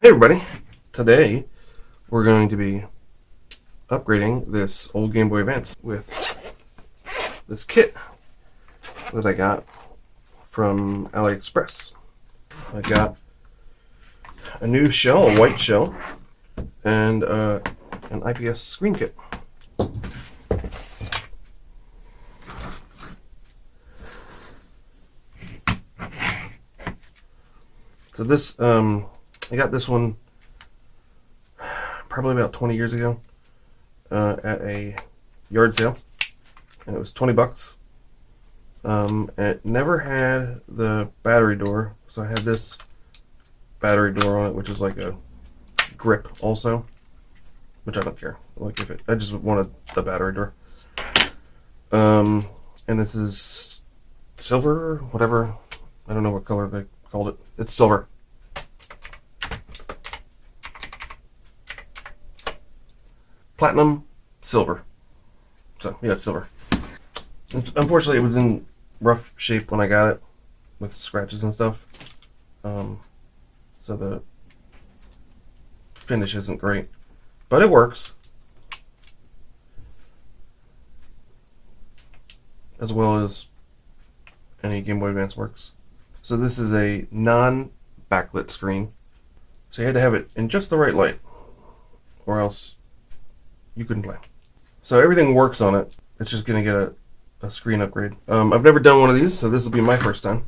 Hey everybody! Today we're going to be upgrading this old Game Boy Advance with this kit that I got from AliExpress. I got a new shell, a white shell, and an IPS screen kit. So this, I got this one probably about 20 years ago at a yard sale, and it was $20. It never had the battery door, so I had this battery door on it, which is like a grip also, which I don't care. Like if it, I just wanted the battery door. And this is silver, whatever. I don't know what color they called it. It's silver. Platinum, silver. So yeah, it's silver. Unfortunately, it was in rough shape when I got it, with scratches and stuff. So the finish isn't great, but it works as well as any Game Boy Advance works. So this is a non-backlit screen, so you had to have it in just the right light, or else you couldn't play. So everything works on it. It's just gonna get a screen upgrade. I've never done one of these, so this will be my first time.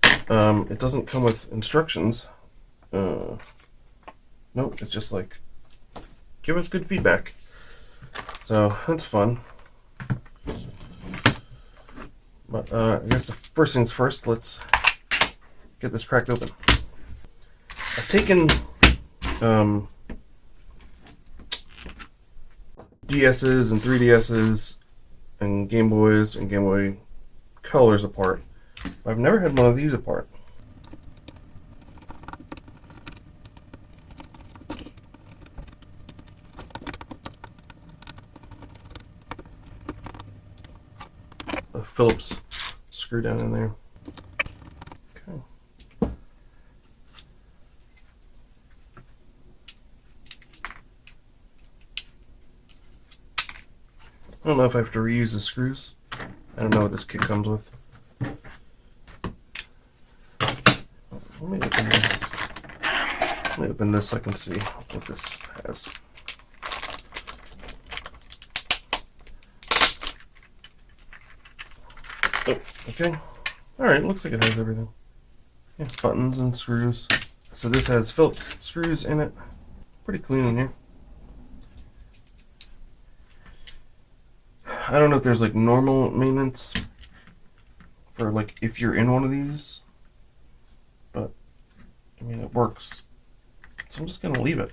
It doesn't come with instructions. Nope, it's just like, give us good feedback. So that's fun. But I guess the first things first, let's get this cracked open. I've taken DS's and 3DS's and Game Boys and Game Boy Colors apart. I've never had one of these apart. A Phillips screw down in there. Okay. I don't know if I have to reuse the screws. I don't know what this kit comes with. Let me open this. Let me open this so I can see what this has. Oh, okay. Alright, looks like it has everything. Yeah, buttons and screws. So this has Phillips screws in it. Pretty clean in here. I don't know if there's like normal maintenance for like if you're in one of these, but I mean it works. So I'm just gonna leave it.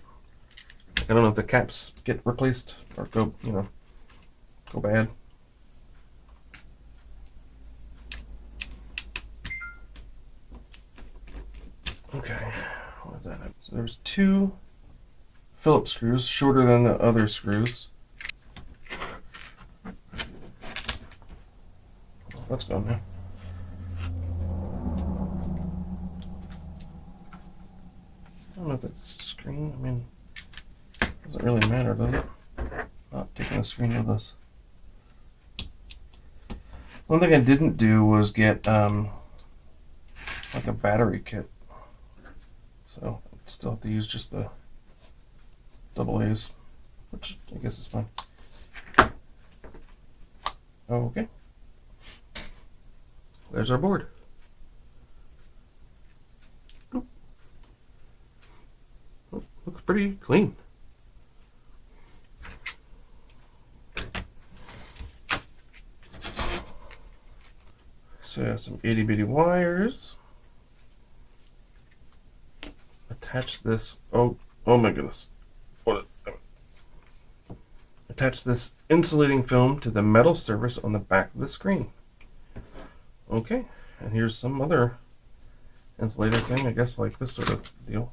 I don't know if the caps get replaced or go bad. Okay, what is that? So there's two Phillips screws, shorter than the other screws. Let's go now. I don't know if that's screen. I mean, doesn't really matter, does it? Not taking a screen with us. One thing I didn't do was get like a battery kit, so I still have to use just the AA's, which I guess is fine. Okay. There's our board. Oh, looks pretty clean. So I have some itty bitty wires. Attach this. Oh my goodness. Attach this insulating film to the metal surface on the back of the screen. Okay, and here's some other insulator thing, I guess, like this sort of deal.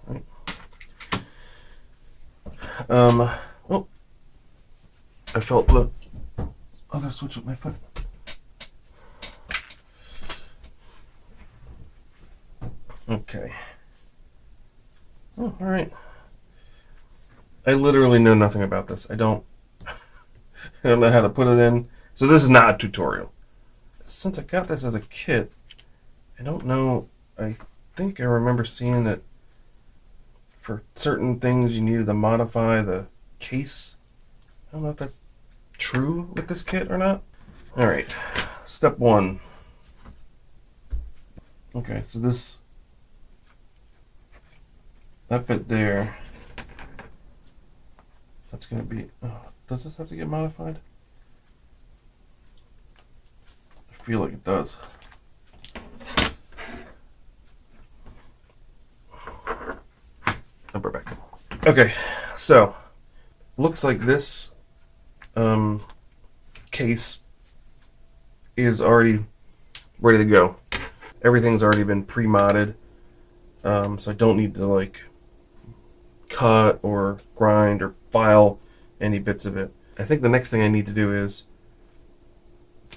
Right. Oh, I felt the other switch with my foot. Okay, Oh, all right. I literally know nothing about this. I don't know how to put it in. So this is not a tutorial. Since I got this as a kit, I don't know. I think I remember seeing that for certain things you needed to modify the case. I don't know if that's true with this kit or not. All right, step one. Okay, so that bit there, that's going to be, does this have to get modified? I feel like it does. Upper back. Okay, so looks like this case is already ready to go. Everything's already been pre-modded, so I don't need to like cut or grind or file any bits of it. I think the next thing I need to do is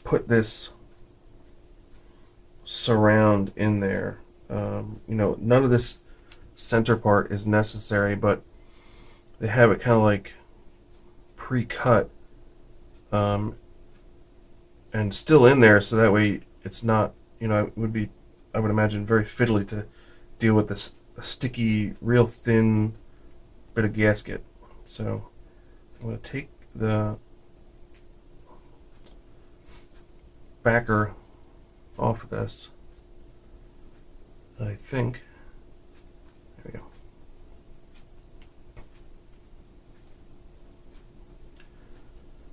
put this surround in there. None of this center part is necessary, but they have it kind of like pre-cut and still in there, so that way it's not, it would be, I would imagine, very fiddly to deal with this sticky, real thin bit of gasket. So I'm going to take the backer off of this. I think. There we go.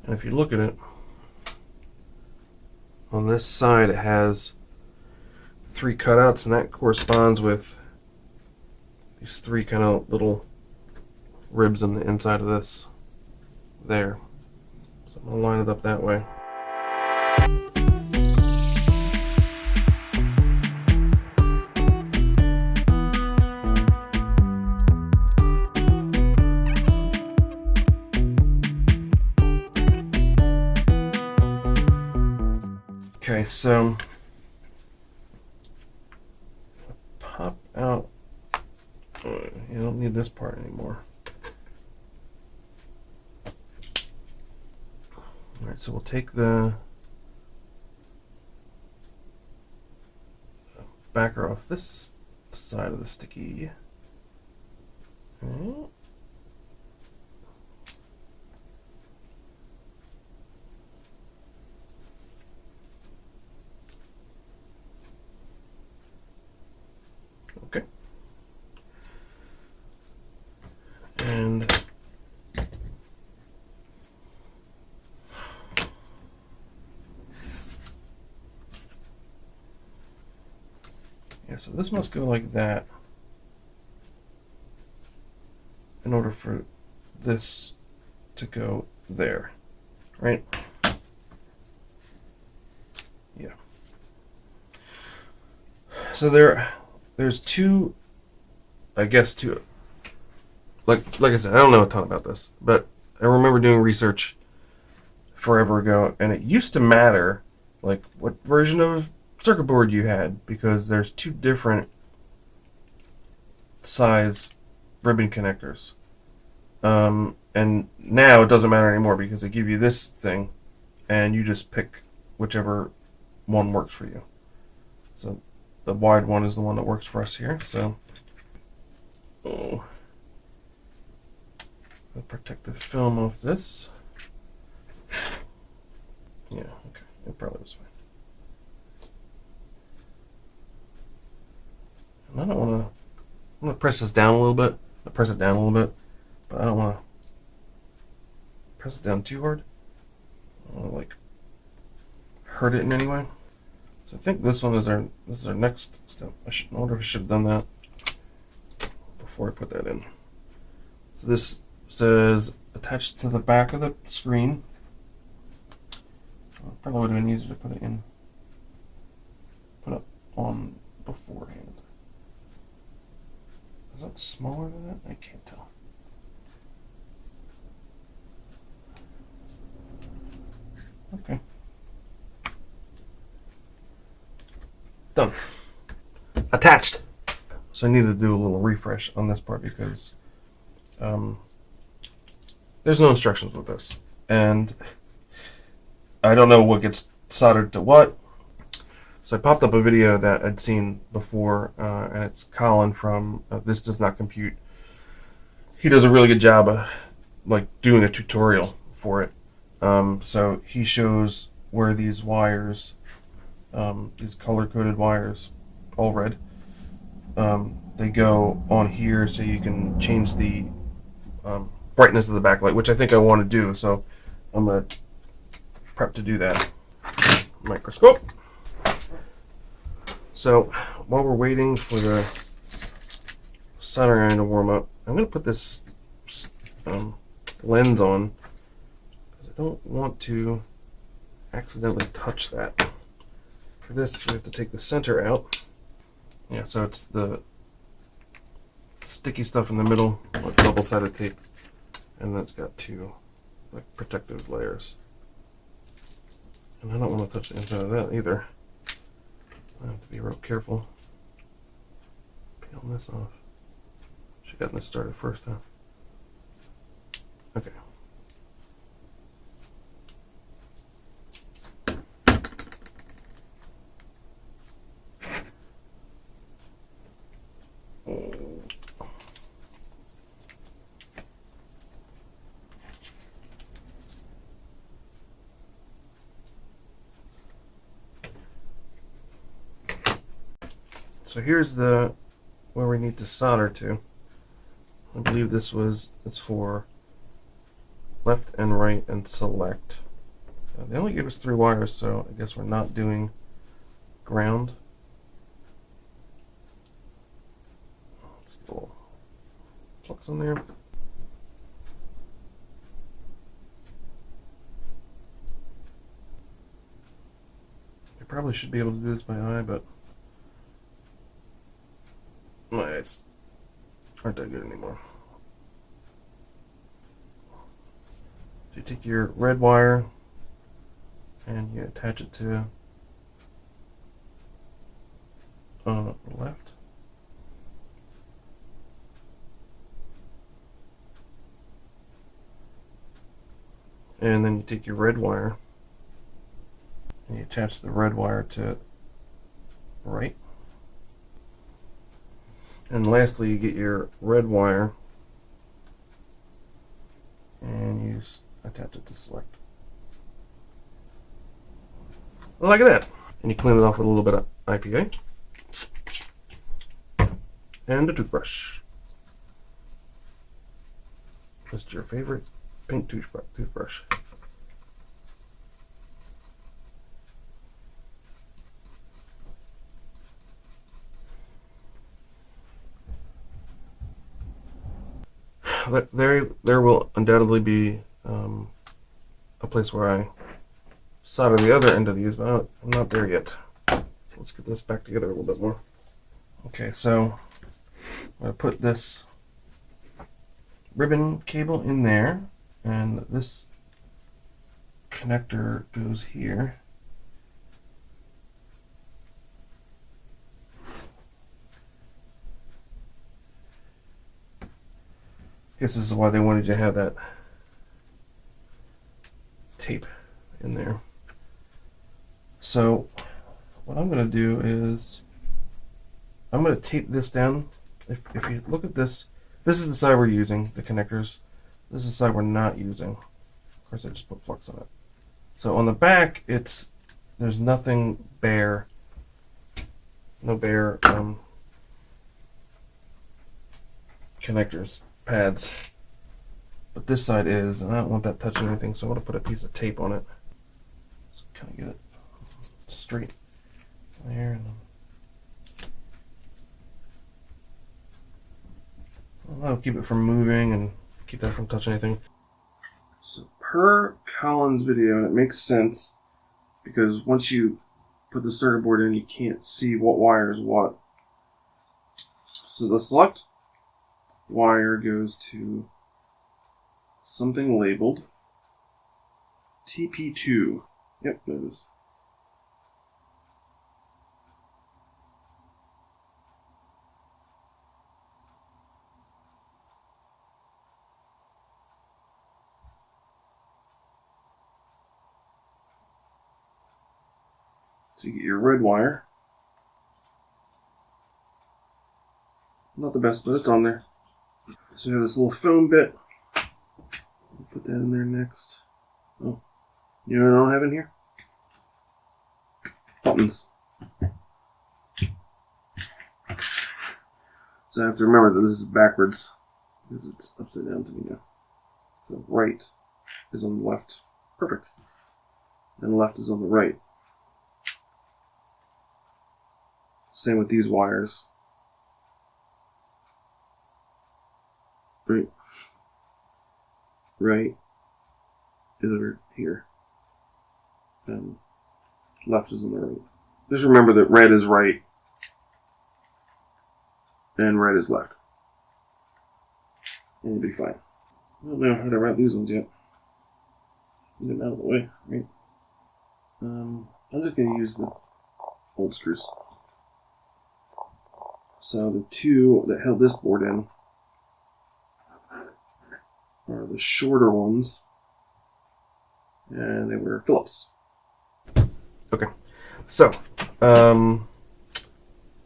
And if you look at it, on this side it has 3 cutouts, and that corresponds with these 3 kind of little ribs on the inside of this there. So I'm going to line it up that way. Okay, so pop out. You don't need this part anymore. All right, so we'll take the backer off this side of the sticky. Okay. Okay. And yeah, so this must go like that in order for this to go there, right? Yeah. So there's two, I guess two. Like I said, I don't know a ton about this, but I remember doing research forever ago, and it used to matter like what version of circuit board you had, because there's 2 different size ribbon connectors. And now it doesn't matter anymore because they give you this thing and you just pick whichever one works for you. So the wide one is the one that works for us here. So the protective film off this. Yeah, okay. It probably was fine. And I don't want to. I'm going to press this down a little bit. I'll press it down a little bit, but I don't want to press it down too hard. I don't want to like hurt it in any way. So I think this is our next step. I wonder if I should have done that before I put that in. So this says attached to the back of the screen. Probably would have been easier to put it on beforehand. Is that smaller than that? I can't tell. Okay. Done. Attached. So I need to do a little refresh on this part because there's no instructions with this. And I don't know what gets soldered to what. So I popped up a video that I'd seen before, and it's Colin from This Does Not Compute. He does a really good job of like doing a tutorial for it. So he shows where these wires, these color-coded wires, all red, they go on here so you can change the brightness of the backlight, which I think I want to do. So I'm going to prep to do that. Microscope. So while we're waiting for the soldering iron to warm up, I'm going to put this lens on because I don't want to accidentally touch that. For this, we have to take the center out. Yeah, so it's the sticky stuff in the middle, like double-sided tape, and then it's got two like protective layers. And I don't want to touch the inside of that either. I have to be real careful. Peeling this off. Should have gotten this started first, huh? Okay. So here's the where we need to solder to. I believe it's for left and right and select. They only gave us 3 wires, so I guess we're not doing ground. Let's get a little flux on there. I probably should be able to do this by eye, but my eyes aren't that good anymore. So you take your red wire and you attach it to the left. And then you take your red wire and you attach the red wire to right. And lastly, you get your red wire and you attach it to select. Like that. And you clean it off with a little bit of IPA and a toothbrush. Just your favorite pink toothbrush. There will undoubtedly be a place where I solder the other end of these, but I'm not there yet. So let's get this back together a little bit more. Okay, so I'm going to put this ribbon cable in there, and this connector goes here. I guess this is why they wanted you to have that tape in there. So what I'm going to do is I'm going to tape this down. If you look at this, this is the side we're using, the connectors. This is the side we're not using. Of course, I just put flux on it. So on the back, there's nothing bare, no bare connectors, pads. But this side is, and I don't want that touching anything, so I'm going to put a piece of tape on it. Just kind of get it straight there. And that'll keep it from moving and keep that from touching anything. So per Colin's video, it makes sense because once you put the circuit board in, you can't see what wire is what. So the select wire goes to something labeled TP2. Yep, there it is. So you get your red wire. Not the best, but it's on there. So you have this little foam bit. Put that in there next. Oh, you know what I don't have in here? Buttons. So I have to remember that this is backwards because it's upside down to me now. So right is on the left. Perfect. And left is on the right. Same with these wires. Right is over here. And left is on the right. Just remember that red is right and red is left. And you'll be fine. I don't know how to route these ones yet. Get them out of the way, right? I'm just going to use the old screws. So the two that held this board in are the shorter ones, and they were Phillips. Okay, so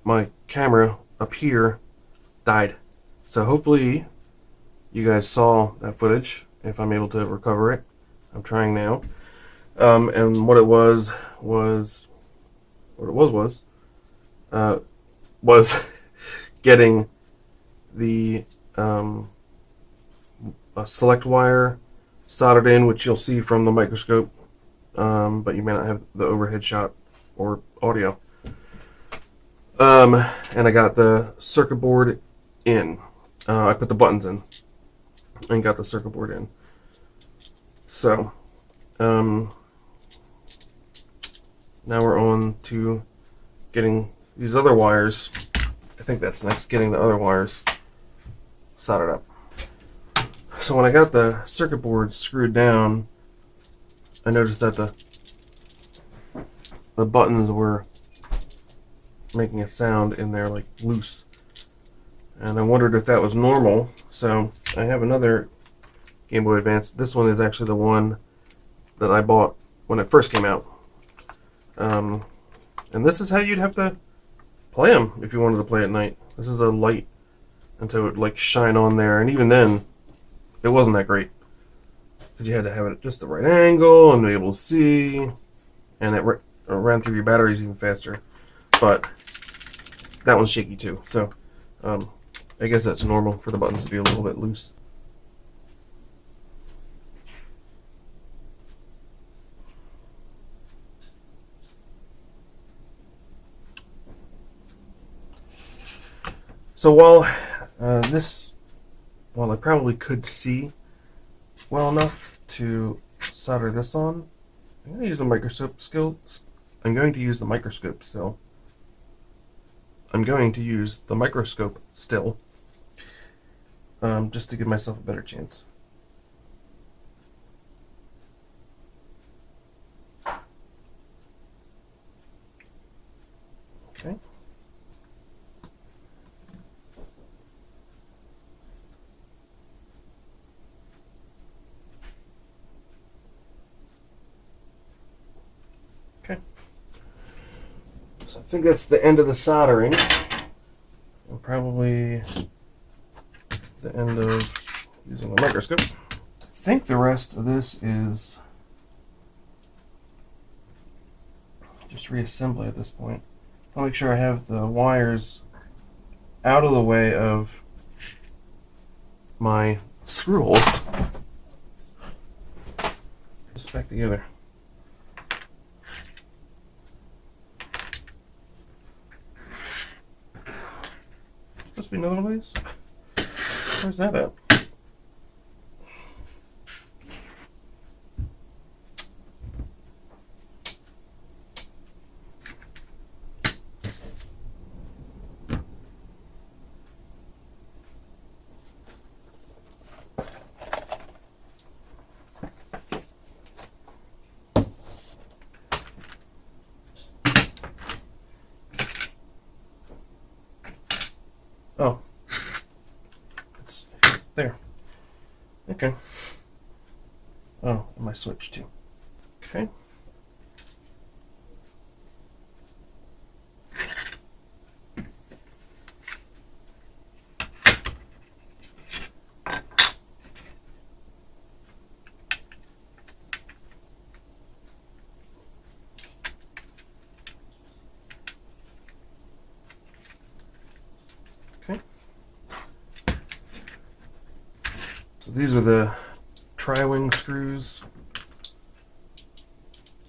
my camera up here died. So hopefully you guys saw that footage, if I'm able to recover it. I'm trying now. And what it was getting the a select wire soldered in, which you'll see from the microscope, but you may not have the overhead shot or audio. And I got the circuit board in. I put the buttons in and got the circuit board in. So, now we're on to getting these other wires. I think that's next, getting the other wires soldered up. So when I got the circuit board screwed down, I noticed that the buttons were making a sound in there, like loose. And I wondered if that was normal. So I have another Game Boy Advance. This one is actually the one that I bought when it first came out. And this is how you'd have to play them if you wanted to play at night. This is a light, and so it would like shine on there. And even then, it wasn't that great because you had to have it at just the right angle and be able to see, and it ran through your batteries even faster. But that one's shaky too. So I guess that's normal for the buttons to be a little bit loose. So while I probably could see well enough to solder this on, I'm going to use the microscope still. I'm going to use the microscope still, just to give myself a better chance. Okay. Okay. So I think that's the end of the soldering. And probably the end of using the microscope. I think the rest of this is just reassembly at this point. I'll make sure I have the wires out of the way of my screw holes. Put this back together. Supposed to be another one of these? Where's that at? Oh, it's there. Okay. Oh, and my switch too. Okay. These are the tri-wing screws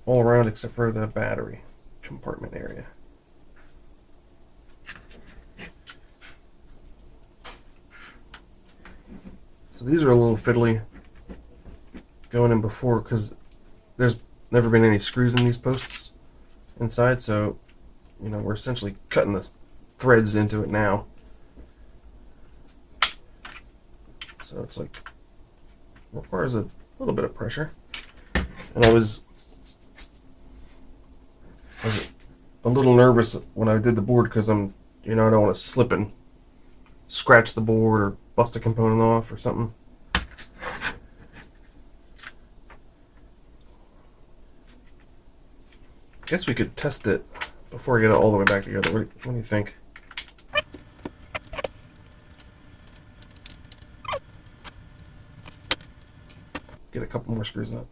all around except for the battery compartment area. So these are a little fiddly going in before because there's never been any screws in these posts inside, so you know we're essentially cutting the threads into it now. So it's like requires a little bit of pressure, and I was a little nervous when I did the board because I don't want to slip and scratch the board or bust a component off or something. I guess we could test it before I get it all the way back together. What do you think? Get a couple more screws up.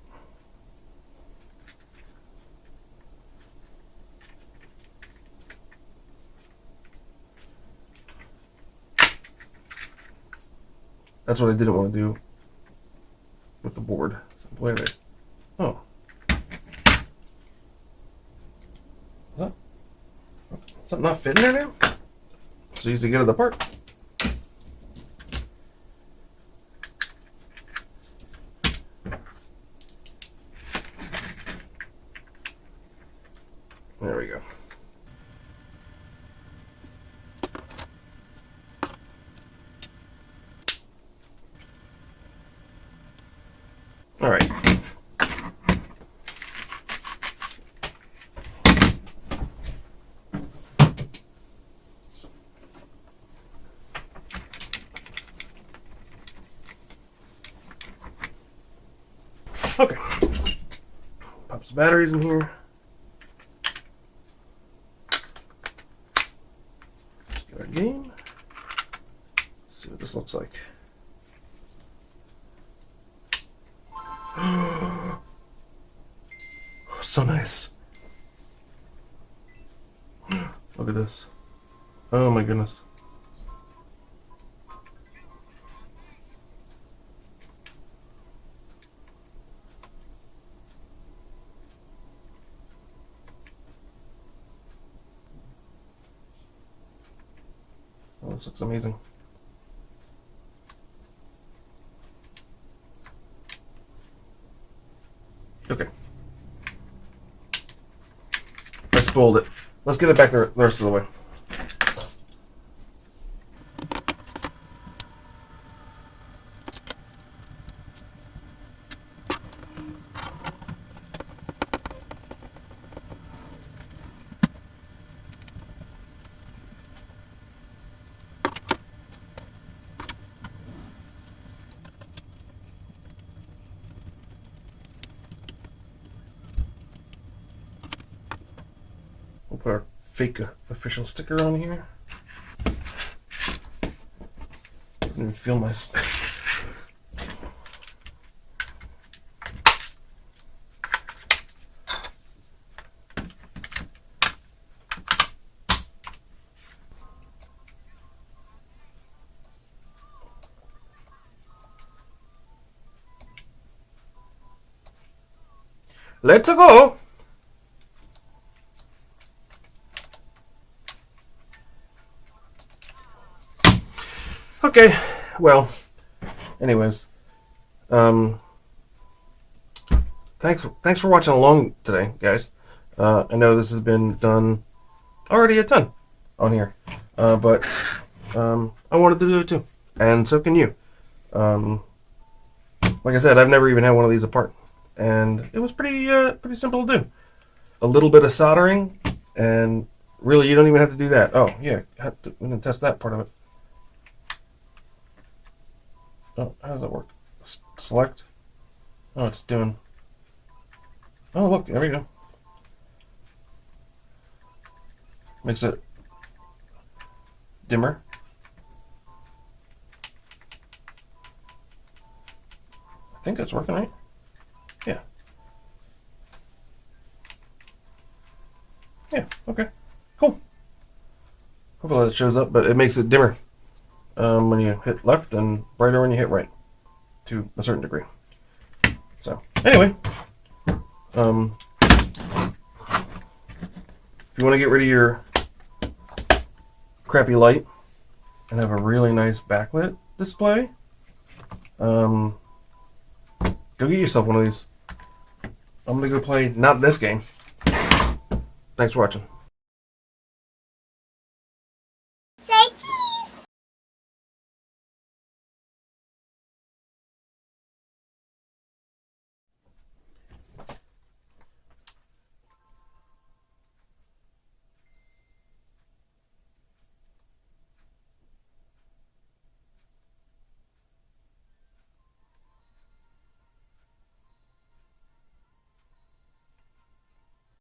That's what I didn't want to do with the board. So wait. Oh. Something not fitting there now? It's easy to get it apart. There we go. All right. Okay. Pop some batteries in here. Get our game. See what this looks like. So nice. Look at this. Oh my goodness. Oh, this looks amazing. Okay. I spoiled it. Let's get it back the rest of the way. We'll put our fake official sticker on here. I didn't feel my Let's go! Okay, well, anyways, thanks for watching along today, guys. I know this has been done already a ton on here, but I wanted to do it too, and so can you. Like I said, I've never even had one of these apart, and it was pretty simple to do. A little bit of soldering, and really, you don't even have to do that. Oh yeah, we're gonna test that part of it. Oh, how does that work? Select. Oh, it's doing. Oh, look, there we go. Makes it dimmer. I think that's working, right? Yeah. Yeah, okay. Cool. Hopefully that shows up, but it makes it dimmer when you hit left and brighter when you hit right. to a certain degree. So anyway, if you want to get rid of your crappy light and have a really nice backlit display, go get yourself one of these. I'm gonna go play not this game. Thanks for watching.